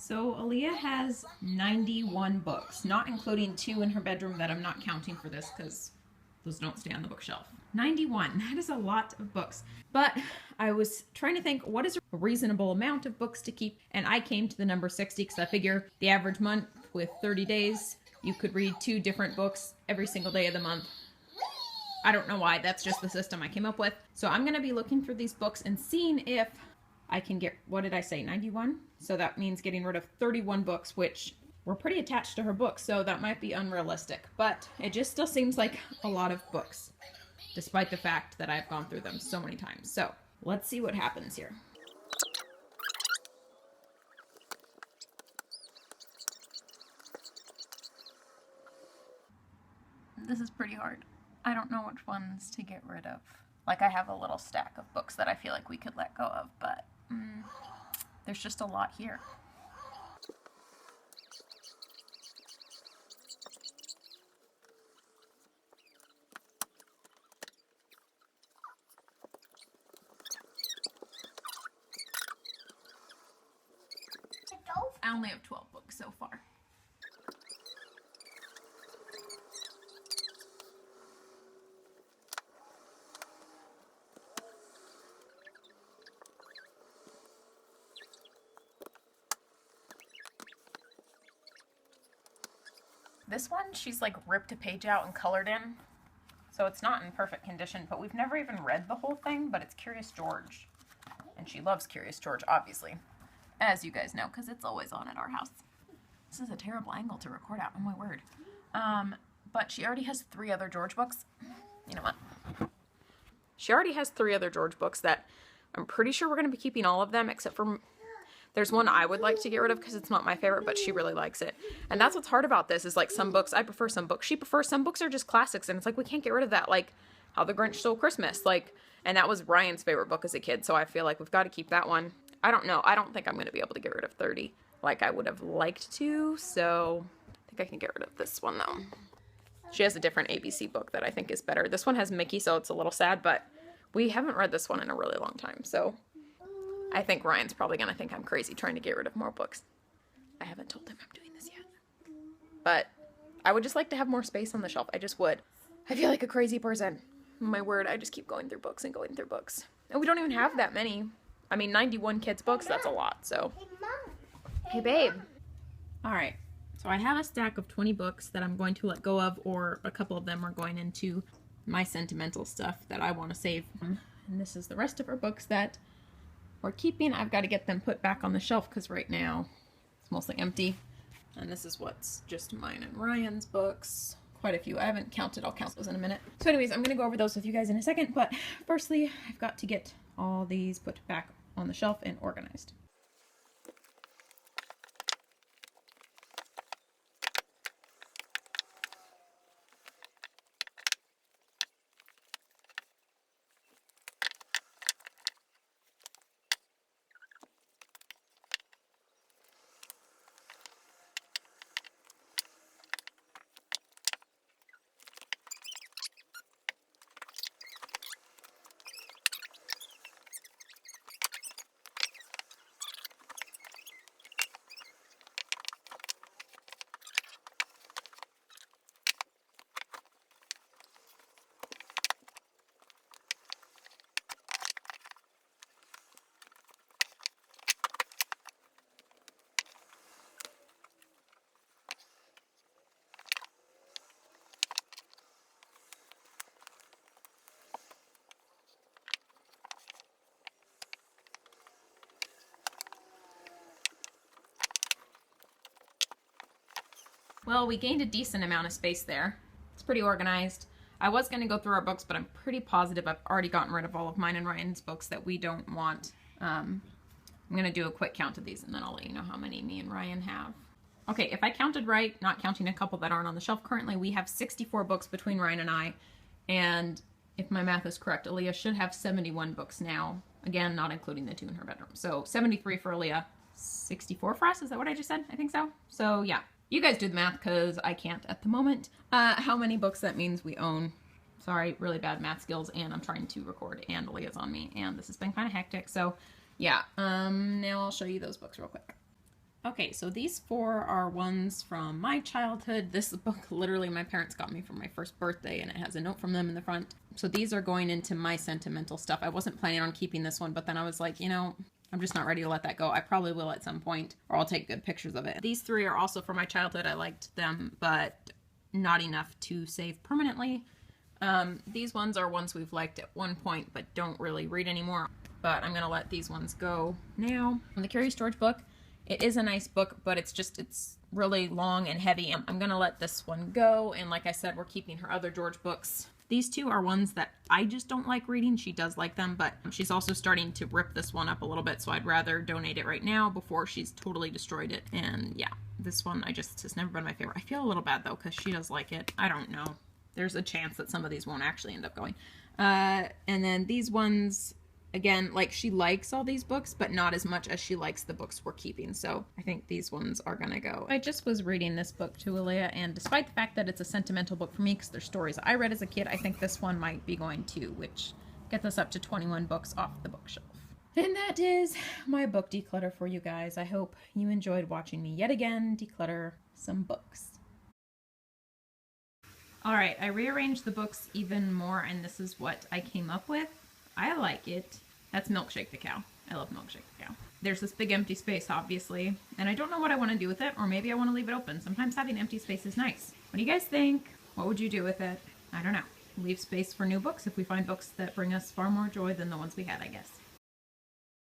So Aaliyah has 91 books, not including 2 in her bedroom that I'm not counting for this because those don't stay on the bookshelf. 91, that is a lot of books. But I was trying to think, what is a reasonable amount of books to keep? And I came to the number 60 because I figure the average month with 30 days, you could read 2 different books every single day of the month. I don't know why, that's just the system I came up with. So I'm gonna be looking for these books and seeing if I can get, what did I say, 91? So that means getting rid of 31 books, which we're pretty attached to her books, so that might be unrealistic. But it just still seems like a lot of books, despite the fact that I've gone through them so many times. So let's see what happens here. This is pretty hard. I don't know which ones to get rid of. Like, I have a little stack of books that I feel like we could let go of, but there's just a lot here. I only have 12 books so far. This one, she's like ripped a page out and colored in, so it's not in perfect condition, but we've never even read the whole thing, but it's Curious George. And she loves Curious George, obviously, as you guys know, because it's always on at our house. This is a terrible angle to record out, oh my word. But she already has 3 other George books. You know what? She already has 3 other George books that I'm pretty sure we're going to be keeping all of them, except for there's one I would like to get rid of because it's not my favorite, but she really likes it. And that's what's hard about this is like some books, I prefer some books. She prefers some books are just classics. And it's like, we can't get rid of that. Like How the Grinch Stole Christmas. Like, and that was Ryan's favorite book as a kid. So I feel like we've got to keep that one. I don't know. I don't think I'm going to be able to get rid of 30 like I would have liked to. So I think I can get rid of this one though. She has a different ABC book that I think is better. This one has Mickey, so it's a little sad, but we haven't read this one in a really long time. So I think Ryan's probably going to think I'm crazy trying to get rid of more books. I haven't told him I'm doing this yet. But I would just like to have more space on the shelf. I just would. I feel like a crazy person. My word, I just keep going through books and going through books. And we don't even have that many. I mean, 91 kids' books, that's a lot, so. Hey, babe. All right. So I have a stack of 20 books that I'm going to let go of, or a couple of them are going into my sentimental stuff that I want to save. And this is the rest of our books that we're keeping. I've got to get them put back on the shelf because right now it's mostly empty. And this is what's just mine and Ryan's books. Quite a few. I haven't counted. I'll count those in a minute. So anyways, I'm going to go over those with you guys in a second. But firstly, I've got to get all these put back on the shelf and organized. Well, we gained a decent amount of space there. It's pretty organized. I was going to go through our books, but I'm pretty positive I've already gotten rid of all of mine and Ryan's books that we don't want. I'm going to do a quick count of these, and then I'll let you know how many me and Ryan have. Okay, if I counted right, not counting a couple that aren't on the shelf currently, we have 64 books between Ryan and I. And if my math is correct, Aaliyah should have 71 books now. Again, not including the 2 in her bedroom. So 73 for Aaliyah, 64 for us. Is that what I just said? I think so. So yeah. You guys do the math because I can't at the moment. How many books that means we own. Sorry, really bad math skills, and I'm trying to record, and Aaliyah's on me, and this has been kind of hectic. So, yeah, now I'll show you those books real quick. Okay, so these 4 are ones from my childhood. This book literally my parents got me for my first birthday, and it has a note from them in the front. So these are going into my sentimental stuff. I wasn't planning on keeping this one, but then I was like, you know, I'm just not ready to let that go. I probably will at some point, or I'll take good pictures of it. These 3 are also from my childhood. I liked them, but not enough to save permanently. These ones are ones we've liked at one point, but don't really read anymore. But I'm going to let these ones go now. The Curious George book, it is a nice book, but it's really long and heavy. I'm going to let this one go. And like I said, we're keeping her other George books. These 2 are ones that I just don't like reading. She does like them, but she's also starting to rip this one up a little bit, so I'd rather donate it right now before she's totally destroyed it. And yeah, this one has never been my favorite. I feel a little bad though, because she does like it. I don't know. There's a chance that some of these won't actually end up going. And then these ones, again, like, she likes all these books, but not as much as she likes the books we're keeping. So I think these ones are gonna go. I just was reading this book to Alea, and despite the fact that it's a sentimental book for me because they're stories I read as a kid, I think this one might be going too, which gets us up to 21 books off the bookshelf. And that is my book declutter for you guys. I hope you enjoyed watching me yet again declutter some books. Alright, I rearranged the books even more, and this is what I came up with. I like it. That's Milkshake the cow. I love Milkshake the cow. There's this big empty space, obviously, and I don't know what I want to do with it, or maybe I want to leave it open. Sometimes having empty space is nice. What do you guys think? What would you do with it? I don't know. Leave space for new books if we find books that bring us far more joy than the ones we had, I guess.